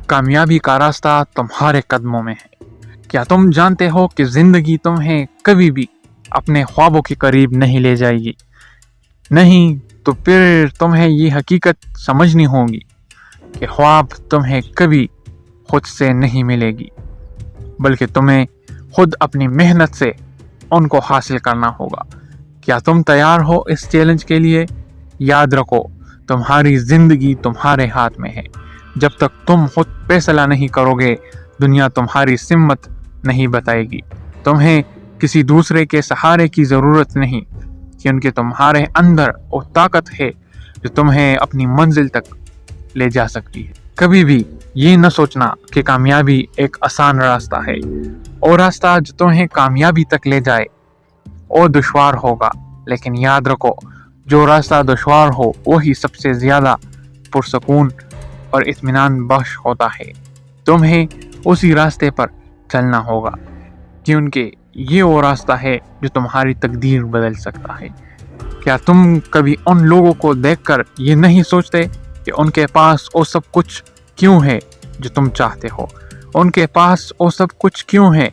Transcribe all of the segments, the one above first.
कामयाबी का रास्ता तुम्हारे कदमों में है। क्या तुम जानते हो कि जिंदगी तुम्हें कभी भी अपने ख्वाबों के करीब नहीं ले जाएगी? नहीं तो फिर तुम्हें ये हकीकत समझनी होगी कि ख्वाब तुम्हें कभी खुद से नहीं मिलेगी, बल्कि तुम्हें खुद अपनी मेहनत से उनको हासिल करना होगा। क्या तुम तैयार हो इस चैलेंज के लिए? याद रखो, तुम्हारी जिंदगी तुम्हारे हाथ में है। जब तक तुम खुद फैसला नहीं करोगे, दुनिया तुम्हारी सिमत नहीं बताएगी। तुम्हें किसी दूसरे के सहारे की ज़रूरत नहीं, क्योंकि तुम्हारे अंदर वो ताकत है जो तुम्हें अपनी मंजिल तक ले जा सकती है। कभी भी ये न सोचना कि कामयाबी एक आसान रास्ता है। और रास्ता जो तुम्हें कामयाबी तक ले जाए वो दुश्वार होगा, लेकिन याद रखो, जो रास्ता दुश्वार हो वही सबसे ज़्यादा पुरसकून और इत्मीनान बख्श होता है। तुम्हें उसी रास्ते पर चलना होगा, क्योंकि ये वो रास्ता है जो तुम्हारी तकदीर बदल सकता है। क्या तुम कभी उन लोगों को देखकर ये नहीं सोचते कि उनके पास वो सब कुछ क्यों है जो तुम चाहते हो? उनके पास वो सब कुछ क्यों है?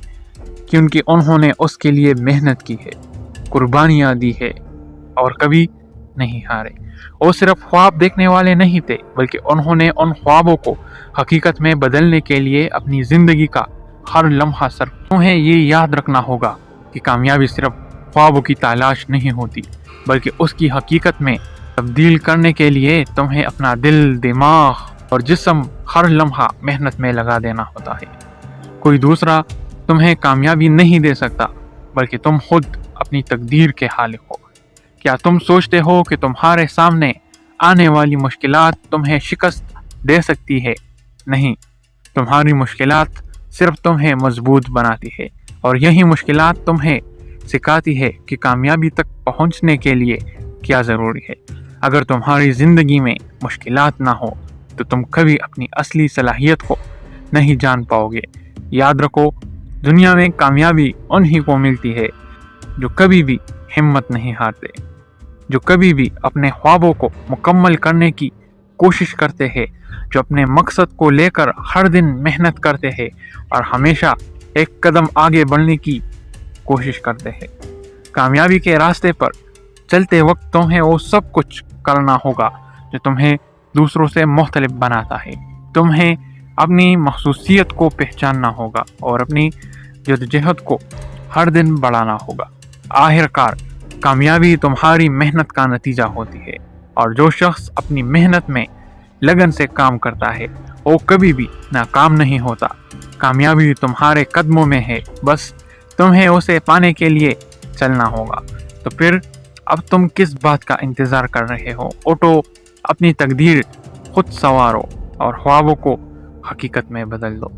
क्योंकि उन्होंने उसके लिए मेहनत की है, कुर्बानियाँ दी है और कभी नहीं हारे। वो सिर्फ ख्वाब देखने वाले नहीं थे, बल्कि उन्होंने उन ख्वाबों को हकीकत में बदलने के लिए अपनी ज़िंदगी का हर लम्हा सर्फ। तुम्हें ये याद रखना होगा कि कामयाबी सिर्फ ख्वाबों की तलाश नहीं होती, बल्कि उसकी हकीकत में तब्दील करने के लिए तुम्हें अपना दिल, दिमाग और जिस्म हर लम्हा मेहनत में लगा देना होता है। कोई दूसरा तुम्हें कामयाबी नहीं दे सकता, बल्कि तुम खुद अपनी तकदीर के हालिक हो। क्या तुम सोचते हो कि तुम्हारे सामने आने वाली मुश्किलात तुम्हें शिकस्त दे सकती है? नहीं, तुम्हारी मुश्किलात सिर्फ तुम्हें मजबूत बनाती है, और यही मुश्किलात तुम्हें सिखाती है कि कामयाबी तक पहुंचने के लिए क्या ज़रूरी है। अगर तुम्हारी ज़िंदगी में मुश्किलात ना हो तो तुम कभी अपनी असली सलाहियत को नहीं जान पाओगे। याद रखो, दुनिया में कामयाबी उन्हीं को मिलती है जो कभी भी हिम्मत नहीं हारते, जो कभी भी अपने ख्वाबों को मुकम्मल करने की कोशिश करते हैं, जो अपने मकसद को लेकर हर दिन मेहनत करते हैं और हमेशा एक कदम आगे बढ़ने की कोशिश करते हैं। कामयाबी के रास्ते पर चलते वक्त तुम्हें वो सब कुछ करना होगा जो तुम्हें दूसरों से मुख्तलिफ बनाता है। तुम्हें अपनी मखसूसियत को पहचानना होगा और अपनी जद्दोजहद को हर दिन बढ़ाना होगा। आखिरकार कामयाबी तुम्हारी मेहनत का नतीजा होती है, और जो शख्स अपनी मेहनत में लगन से काम करता है वो कभी भी नाकाम नहीं होता। कामयाबी तुम्हारे कदमों में है, बस तुम्हें उसे पाने के लिए चलना होगा। तो फिर अब तुम किस बात का इंतज़ार कर रहे हो? उठो, अपनी तकदीर खुद संवारो और ख्वाबों को हकीकत में बदल दो।